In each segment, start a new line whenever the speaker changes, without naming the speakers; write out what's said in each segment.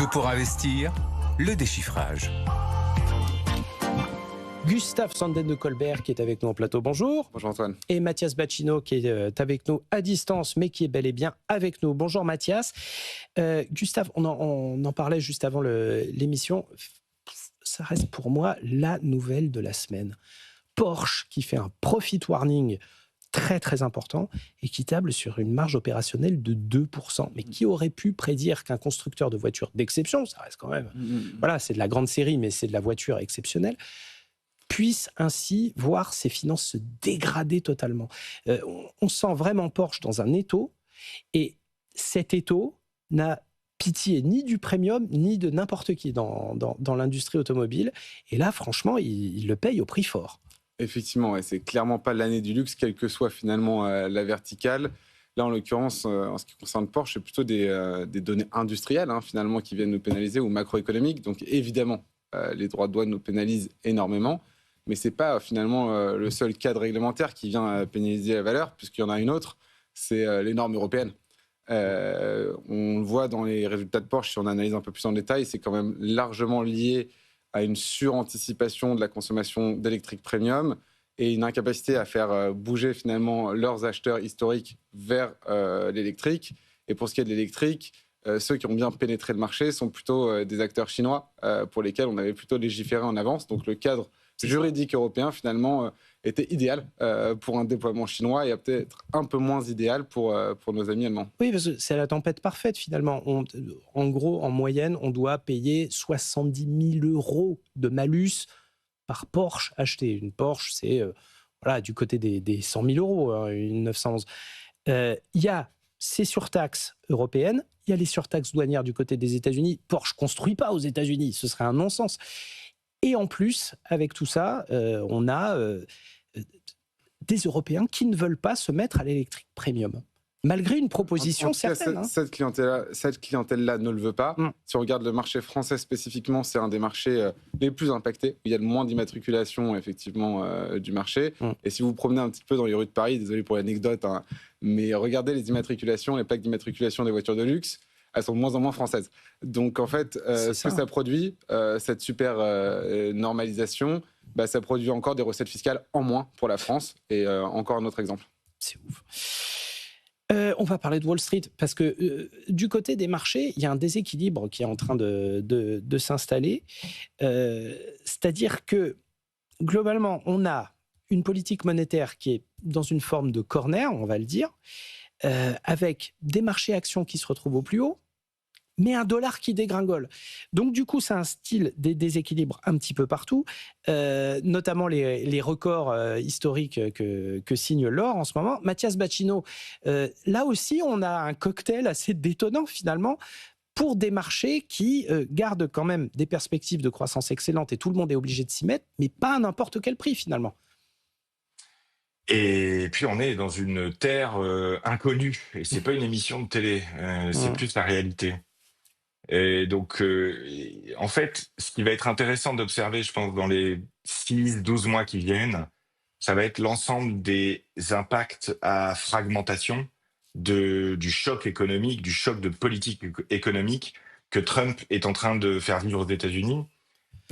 Tout pour investir, le déchiffrage.
Gustave Sanden de Colbert qui est avec nous en plateau, bonjour.
Bonjour Antoine.
Et Mathias Bacchino qui est avec nous à distance, mais qui est bel et bien avec nous. Bonjour Mathias. Gustave, on en parlait juste avant l'émission. Ça reste pour moi la nouvelle de la semaine. Porsche qui fait un profit warning très très important et qui table sur une marge opérationnelle de 2%. Mais qui aurait pu prédire qu'un constructeur de voitures d'exception, ça reste quand même, voilà, c'est de la grande série, mais c'est de la voiture exceptionnelle, puisse ainsi voir ses finances se dégrader totalement. On sent vraiment Porsche dans un étau, et cet étau n'a pitié ni du premium, ni de n'importe qui dans l'industrie automobile. Et là, franchement, il le paye au prix fort.
Effectivement, ouais, c'est clairement pas l'année du luxe, quelle que soit finalement la verticale. Là, en l'occurrence, en ce qui concerne Porsche, c'est plutôt des données industrielles finalement qui viennent nous pénaliser, ou macroéconomiques. Donc évidemment, les droits de douane nous pénalisent énormément. Mais ce n'est pas finalement le seul cadre réglementaire qui vient pénaliser la valeur, puisqu'il y en a une autre, c'est les normes européennes. On le voit dans les résultats de Porsche, si on analyse un peu plus en détail, c'est quand même largement lié à une suranticipation de la consommation d'électrique premium et une incapacité à faire bouger finalement leurs acheteurs historiques vers l'électrique. Et pour ce qui est de l'électrique, ceux qui ont bien pénétré le marché sont plutôt des acteurs chinois pour lesquels on avait plutôt légiféré en avance. Donc le cadre juridique européen, finalement, était idéal pour un déploiement chinois et peut-être un peu moins idéal pour nos amis allemands.
Oui, parce que c'est la tempête parfaite, finalement. En gros, en moyenne, on doit payer 70 000 € de malus par Porsche acheté. Une Porsche, c'est voilà, du côté des 100 000 €, une 911. Il y a ces surtaxes européennes, il y a les surtaxes douanières du côté des États-Unis. Porsche ne construit pas aux États-Unis, ce serait un non-sens. Et en plus, avec tout ça, on a des Européens qui ne veulent pas se mettre à l'électrique premium, malgré une proposition certaine.
Cette clientèle-là ne le veut pas. Si on regarde le marché français spécifiquement, c'est un des marchés les plus impactés, où il y a le moins d'immatriculation effectivement du marché. Et si vous vous promenez un petit peu dans les rues de Paris, désolé pour l'anecdote, mais regardez les immatriculations, les plaques d'immatriculation des voitures de luxe, elles sont de moins en moins françaises. Donc en fait, ce que ça produit, cette super normalisation, ça produit encore des recettes fiscales en moins pour la France. Et encore un autre exemple.
C'est ouf. On va parler de Wall Street, parce que du côté des marchés, il y a un déséquilibre qui est en train de s'installer. C'est-à-dire que, globalement, on a une politique monétaire qui est dans une forme de corner, on va le dire, avec des marchés actions qui se retrouvent au plus haut, mais un dollar qui dégringole. Donc du coup, ça instille des déséquilibres un petit peu partout, notamment les records historiques que signe l'or en ce moment. Mathias Bacchino, là aussi, on a un cocktail assez détonnant finalement pour des marchés qui gardent quand même des perspectives de croissance excellentes, et tout le monde est obligé de s'y mettre, mais pas à n'importe quel prix finalement.
Et puis on est dans une terre inconnue, et c'est pas une émission de télé, c'est plus la réalité. Et donc, en fait, ce qui va être intéressant d'observer, je pense, dans les 6-12 mois qui viennent, ça va être l'ensemble des impacts à fragmentation du choc économique, du choc de politique économique que Trump est en train de faire vivre aux États-Unis.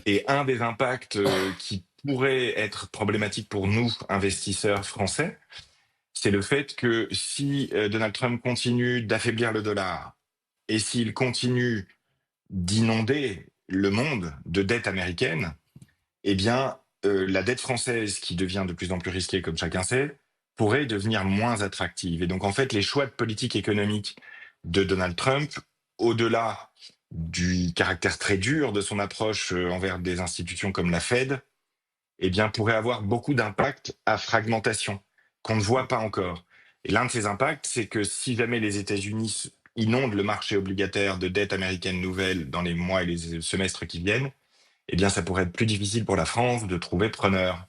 Et un des impacts qui pourrait être problématique pour nous, investisseurs français, c'est le fait que si Donald Trump continue d'affaiblir le dollar, et s'il continue d'inonder le monde de dettes américaines, eh bien, la dette française, qui devient de plus en plus risquée, comme chacun sait, pourrait devenir moins attractive. Et donc, en fait, les choix de politique économique de Donald Trump, au-delà du caractère très dur de son approche envers des institutions comme la Fed, eh bien, pourraient avoir beaucoup d'impacts à fragmentation qu'on ne voit pas encore. Et l'un de ces impacts, c'est que si jamais les États-Unis inondent le marché obligataire de dette américaine nouvelle dans les mois et les semestres qui viennent, eh bien, ça pourrait être plus difficile pour la France de trouver preneur.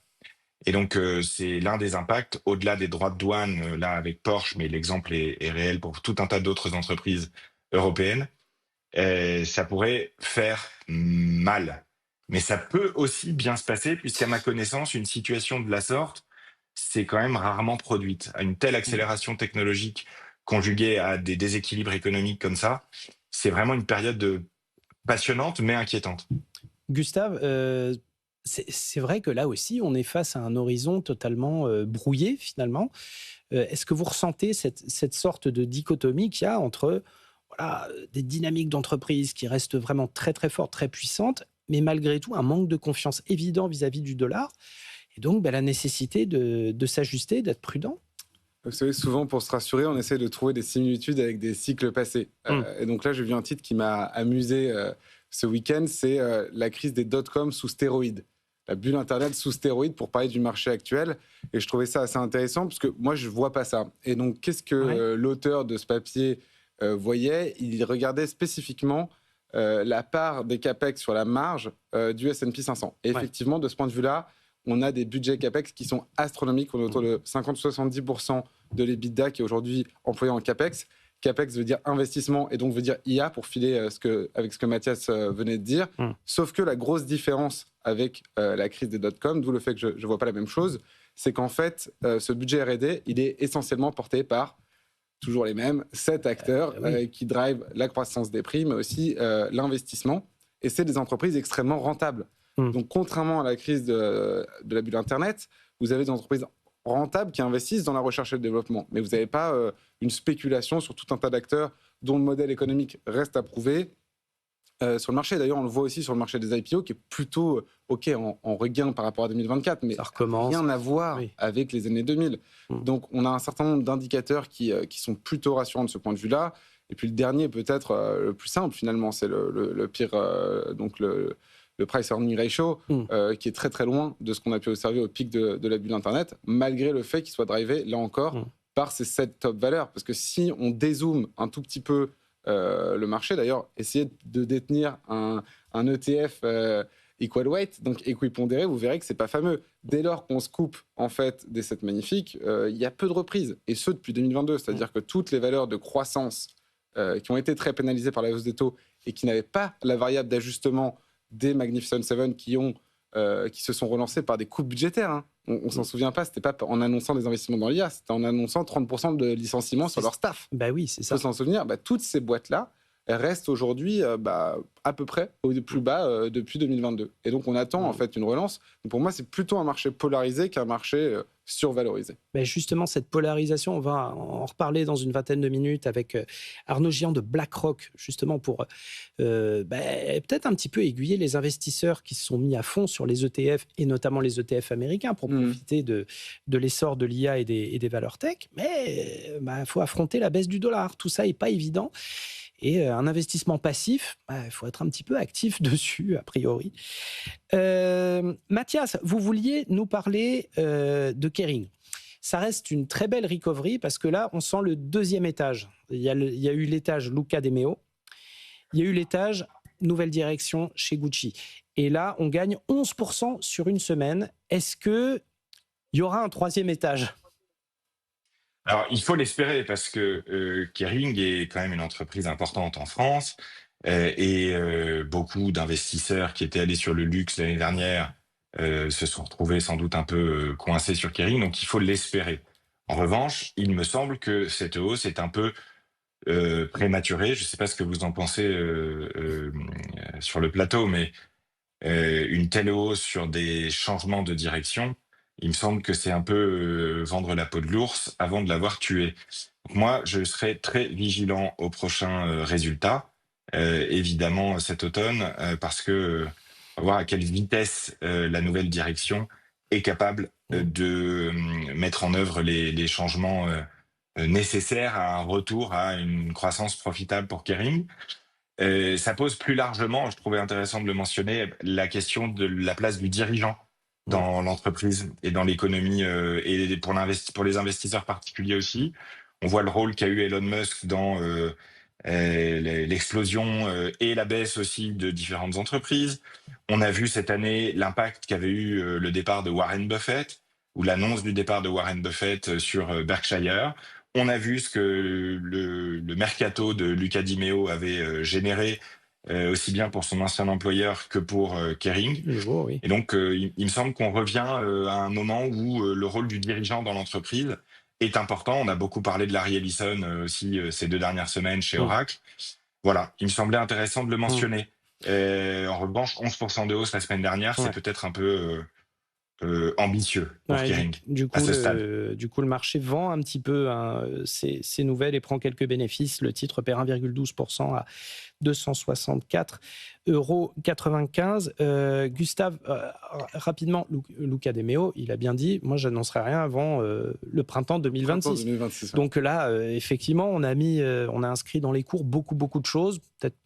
Et donc, c'est l'un des impacts, au-delà des droits de douane, là, avec Porsche, mais l'exemple est réel pour tout un tas d'autres entreprises européennes, ça pourrait faire mal. Mais ça peut aussi bien se passer, puisqu'à ma connaissance, une situation de la sorte, c'est quand même rarement produite. À une telle accélération technologique conjuguée à des déséquilibres économiques comme ça, c'est vraiment une période de passionnante, mais inquiétante.
Gustave, c'est vrai que là aussi, on est face à un horizon totalement brouillé finalement. Est-ce que vous ressentez cette sorte de dichotomie qu'il y a entre voilà, des dynamiques d'entreprise qui restent vraiment très très fortes, très puissantes, mais malgré tout un manque de confiance évident vis-à-vis du dollar, et donc la nécessité de s'ajuster, d'être prudent?
Vous savez, souvent, pour se rassurer, on essaie de trouver des similitudes avec des cycles passés. Et donc là, j'ai vu un titre qui m'a amusé ce week-end, c'est la crise des dot-com sous stéroïdes. La bulle Internet sous stéroïdes pour parler du marché actuel. Et je trouvais ça assez intéressant parce que moi, je ne vois pas ça. Et donc, qu'est-ce que l'auteur de ce papier voyait? Il regardait spécifiquement la part des CAPEX sur la marge du S&P 500. Et effectivement, de ce point de vue-là, on a des budgets CAPEX qui sont astronomiques. On est autour de 50-70% de l'EBITDA qui est aujourd'hui employé en CAPEX. CAPEX veut dire investissement et donc veut dire IA pour filer avec ce que Mathias venait de dire. Sauf que la grosse différence avec la crise des dot-com, d'où le fait que je ne vois pas la même chose, c'est qu'en fait, ce budget R&D, il est essentiellement porté par toujours les mêmes 7 acteurs qui drivent la croissance des prix, mais aussi l'investissement. Et c'est des entreprises extrêmement rentables. Donc, contrairement à la crise de la bulle Internet, vous avez des entreprises rentables qui investissent dans la recherche et le développement. Mais vous n'avez pas une spéculation sur tout un tas d'acteurs dont le modèle économique reste à prouver sur le marché. D'ailleurs, on le voit aussi sur le marché des IPO qui est plutôt en regain par rapport à 2024, mais rien à voir avec les années 2000. Donc, on a un certain nombre d'indicateurs qui sont plutôt rassurants de ce point de vue-là. Et puis, le dernier, peut-être le plus simple, finalement, c'est le pire, donc le price-earning ratio, qui est très très loin de ce qu'on a pu observer au pic de la bulle Internet, malgré le fait qu'il soit drivé, là encore, par ces 7 top valeurs. Parce que si on dézoome un tout petit peu le marché, d'ailleurs, essayez de détenir un ETF equal weight, donc équipondéré, vous verrez que c'est pas fameux. Dès lors qu'on se coupe en fait des 7 magnifiques, il y a peu de reprises, et ce depuis 2022. C'est-à-dire que toutes les valeurs de croissance qui ont été très pénalisées par la hausse des taux et qui n'avaient pas la variable d'ajustement des Magnificent Seven qui se sont relancés par des coupes budgétaires. On ne s'en souvient pas, c'était pas en annonçant des investissements dans l'IA, c'était en annonçant 30% de licenciements sur leur staff.
Bah oui, c'est ça.
Il faut s'en souvenir, toutes ces boîtes-là, elles restent aujourd'hui à peu près au plus bas depuis 2022. Et donc on attend en fait une relance. Donc pour moi, c'est plutôt un marché polarisé qu'un marché survalorisé.
Mais justement, cette polarisation, on va en reparler dans une vingtaine de minutes avec Arnaud Gian de BlackRock, justement pour peut-être un petit peu aiguiller les investisseurs qui se sont mis à fond sur les ETF, et notamment les ETF américains, pour profiter de l'essor de l'IA et des valeurs tech. Mais il faut affronter la baisse du dollar. Tout ça n'est pas évident. Et un investissement passif, il faut être un petit peu actif dessus, a priori. Mathias, vous vouliez nous parler de Kering. Ça reste une très belle recovery parce que là, on sent le deuxième étage. Il y a eu l'étage Luca De Meo. Il y a eu l'étage nouvelle direction chez Gucci. Et là, on gagne 11% sur une semaine. Est-ce qu'il y aura un troisième étage ?
Alors, il faut l'espérer parce que Kering est quand même une entreprise importante en France et beaucoup d'investisseurs qui étaient allés sur le luxe l'année dernière se sont retrouvés sans doute un peu coincés sur Kering, donc il faut l'espérer. En revanche, il me semble que cette hausse est un peu prématurée. Je ne sais pas ce que vous en pensez sur le plateau, mais une telle hausse sur des changements de direction, il me semble que c'est un peu vendre la peau de l'ours avant de l'avoir tué. Donc moi, je serai très vigilant aux prochains résultats, évidemment cet automne, parce que on va voir à quelle vitesse la nouvelle direction est capable de mettre en œuvre les changements nécessaires à un retour à une croissance profitable pour Kering. Ça pose plus largement, je trouvais intéressant de le mentionner, la question de la place du dirigeant dans l'entreprise et dans l'économie et pour les investisseurs particuliers aussi. On voit le rôle qu'a eu Elon Musk dans l'explosion et la baisse aussi de différentes entreprises. On a vu cette année l'impact qu'avait eu le départ de Warren Buffett ou l'annonce du départ de Warren Buffett sur Berkshire. On a vu ce que le mercato de Luca Di Meo avait généré aussi bien pour son ancien employeur que pour Kering.
Oui.
Et donc, il me semble qu'on revient à un moment où le rôle du dirigeant dans l'entreprise est important. On a beaucoup parlé de Larry Ellison aussi ces 2 dernières semaines chez Oracle. Voilà, il me semblait intéressant de le mentionner. En revanche, 11% de hausse la semaine dernière, c'est peut-être un peu ambitieux pour Kering à ce stade.
Du coup, le marché vend un petit peu ces nouvelles et prend quelques bénéfices. Le titre perd 1,12% à 264,95 €. Gustave, rapidement, Luca De Meo, il a bien dit, moi, j'annoncerai rien avant le printemps 2026.
2026 ouais.
Donc là, effectivement, on a inscrit dans les cours beaucoup de choses. Peut-être.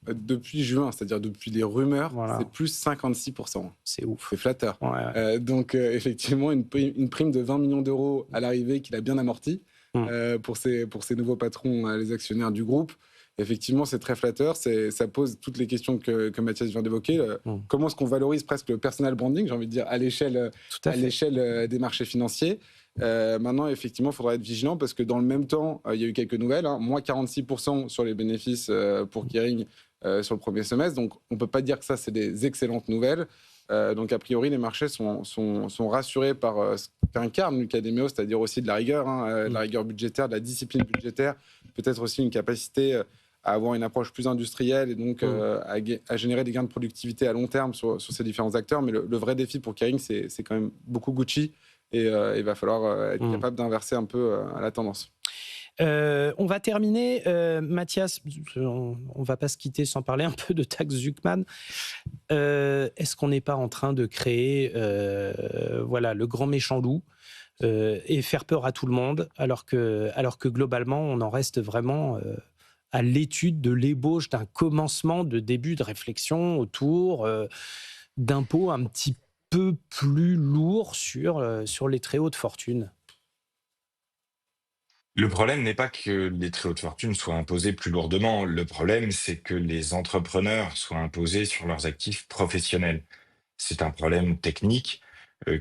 Depuis juin, c'est-à-dire depuis les rumeurs,
Voilà.
c'est plus 56%.
C'est ouf.
C'est flatteur.
Ouais.
Donc, effectivement, une prime de 20 millions d'euros à l'arrivée qu'il a bien amorti pour ses nouveaux patrons, les actionnaires du groupe. Effectivement, c'est très flatteur. Ça pose toutes les questions que Mathias vient d'évoquer. Comment est-ce qu'on valorise presque le personal branding, j'ai envie de dire, à l'échelle des marchés financiers. Maintenant, effectivement, il faudra être vigilant parce que dans le même temps, il y a eu quelques nouvelles. Moins 46% sur les bénéfices pour Kering sur le premier semestre. Donc, on ne peut pas dire que ça, c'est des excellentes nouvelles. Donc, a priori, les marchés sont rassurés par ce qu'incarne Luca De Meo, c'est-à-dire aussi de la rigueur, de la rigueur budgétaire, de la discipline budgétaire, peut-être aussi une capacité à avoir une approche plus industrielle et donc à générer des gains de productivité à long terme sur ces différents acteurs. Mais le vrai défi pour Kering, c'est quand même beaucoup Gucci et il va falloir être capable d'inverser un peu la tendance.
On va terminer, Mathias, on ne va pas se quitter sans parler un peu de taxe Zuckman. Est-ce qu'on n'est pas en train de créer le grand méchant loup et faire peur à tout le monde alors que globalement, on en reste vraiment à l'étude de l'ébauche d'un commencement de début de réflexion autour d'impôts un petit peu plus lourds sur les très hautes fortunes?
Le problème n'est pas que les très hautes fortunes soient imposées plus lourdement. Le problème, c'est que les entrepreneurs soient imposés sur leurs actifs professionnels. C'est un problème technique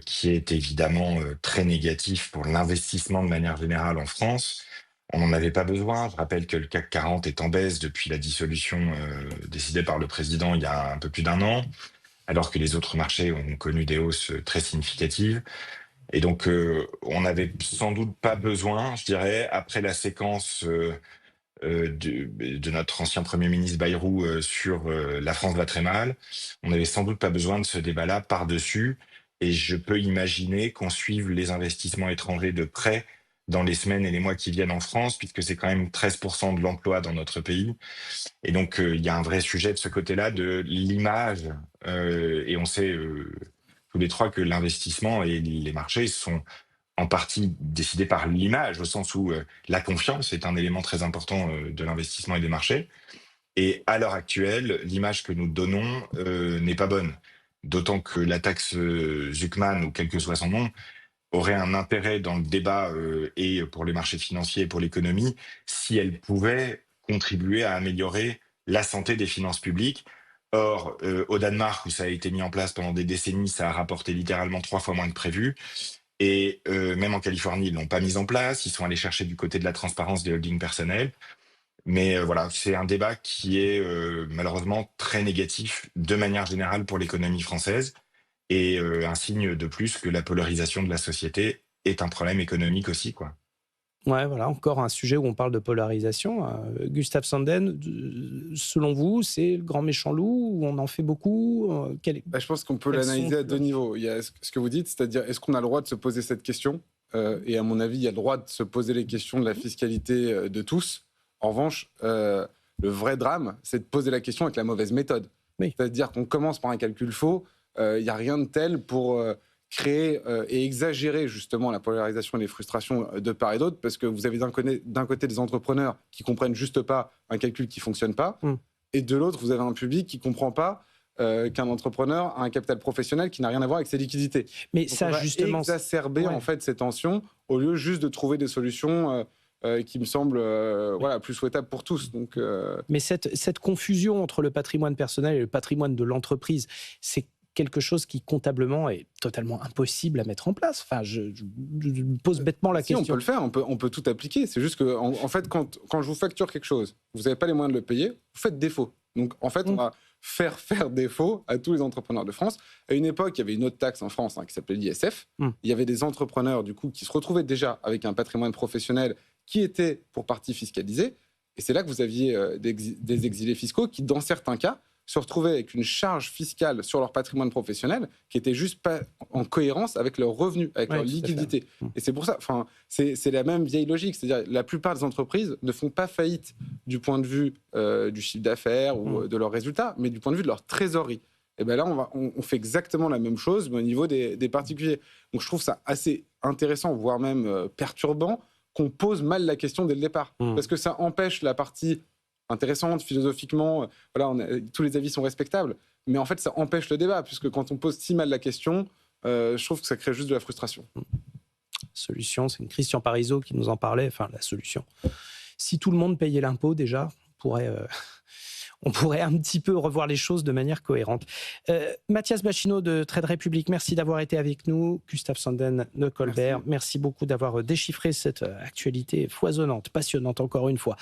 qui est évidemment très négatif pour l'investissement de manière générale en France. On n'en avait pas besoin. Je rappelle que le CAC 40 est en baisse depuis la dissolution décidée par le président il y a un peu plus d'1 an, alors que les autres marchés ont connu des hausses très significatives. Et donc, on n'avait sans doute pas besoin, je dirais, après la séquence de notre ancien Premier ministre Bayrou sur la France va très mal, on n'avait sans doute pas besoin de ce débat-là par-dessus. Et je peux imaginer qu'on suive les investissements étrangers de près dans les semaines et les mois qui viennent en France, puisque c'est quand même 13% de l'emploi dans notre pays. Et donc, il y a un vrai sujet de ce côté-là de l'image. Et on sait tous les trois que l'investissement et les marchés sont en partie décidés par l'image, au sens où la confiance est un élément très important de l'investissement et des marchés. Et à l'heure actuelle, l'image que nous donnons n'est pas bonne. D'autant que la taxe Zuckman, ou quel que soit son nom, aurait un intérêt dans le débat et pour les marchés financiers et pour l'économie si elle pouvait contribuer à améliorer la santé des finances publiques. Or, au Danemark, où ça a été mis en place pendant des décennies, ça a rapporté littéralement 3 fois moins que prévu. Et même en Californie, ils ne l'ont pas mis en place. Ils sont allés chercher du côté de la transparence des holdings personnels. Mais voilà, c'est un débat qui est malheureusement très négatif de manière générale pour l'économie française. Et un signe de plus que la polarisation de la société est un problème économique aussi, quoi.
Ouais, voilà, encore un sujet où on parle de polarisation. Gustave Sanden, selon vous, c'est le grand méchant loup ou on en fait beaucoup?
Je pense qu'on peut l'analyser à 2 niveaux. Il y a ce que vous dites, c'est-à-dire est-ce qu'on a le droit de se poser cette question et à mon avis, il y a le droit de se poser les questions de la fiscalité de tous. En revanche, le vrai drame, c'est de poser la question avec la mauvaise méthode. Oui. C'est-à-dire qu'on commence par un calcul faux. Il n'y a rien de tel pour créer et exagérer justement la polarisation et les frustrations de part et d'autre, parce que vous avez d'un côté des entrepreneurs qui comprennent juste pas un calcul qui fonctionne pas, et de l'autre, vous avez un public qui comprend pas qu'un entrepreneur a un capital professionnel qui n'a rien à voir avec ses liquidités.
Mais
donc
ça,
on va
justement,
exacerber en fait ces tensions au lieu juste de trouver des solutions qui me semblent plus souhaitables pour tous. Donc,
Mais cette confusion entre le patrimoine personnel et le patrimoine de l'entreprise, c'est quelque chose qui comptablement est totalement impossible à mettre en place. Enfin, je me pose bêtement la question.
On peut le faire, on peut tout appliquer. C'est juste que, en fait, quand je vous facture quelque chose, vous n'avez pas les moyens de le payer, vous faites défaut. Donc, en fait, on va faire défaut à tous les entrepreneurs de France. À une époque, il y avait une autre taxe en France qui s'appelait l'ISF. Il y avait des entrepreneurs, du coup, qui se retrouvaient déjà avec un patrimoine professionnel qui était pour partie fiscalisé. Et c'est là que vous aviez des exilés fiscaux qui, dans certains cas, se retrouvaient avec une charge fiscale sur leur patrimoine professionnel qui était juste pas en cohérence avec leurs revenus, avec leur liquidité. Et c'est pour ça, c'est la même vieille logique. C'est-à-dire la plupart des entreprises ne font pas faillite du point de vue du chiffre d'affaires ou de leurs résultats, mais du point de vue de leur trésorerie. Et bien là, on fait exactement la même chose, mais au niveau des particuliers. Donc je trouve ça assez intéressant, voire même perturbant, qu'on pose mal la question dès le départ. Parce que ça empêche la partie intéressante, philosophiquement, tous les avis sont respectables, mais en fait, ça empêche le débat, puisque quand on pose si mal la question, je trouve que ça crée juste de la frustration.
Solution, c'est Christian Parizeau qui nous en parlait, la solution. Si tout le monde payait l'impôt, déjà, on pourrait un petit peu revoir les choses de manière cohérente. Mathias Bacchino de Trade Republic, merci d'avoir été avec nous. Gustave Sanden de Colbert, merci beaucoup d'avoir déchiffré cette actualité foisonnante, passionnante encore une fois.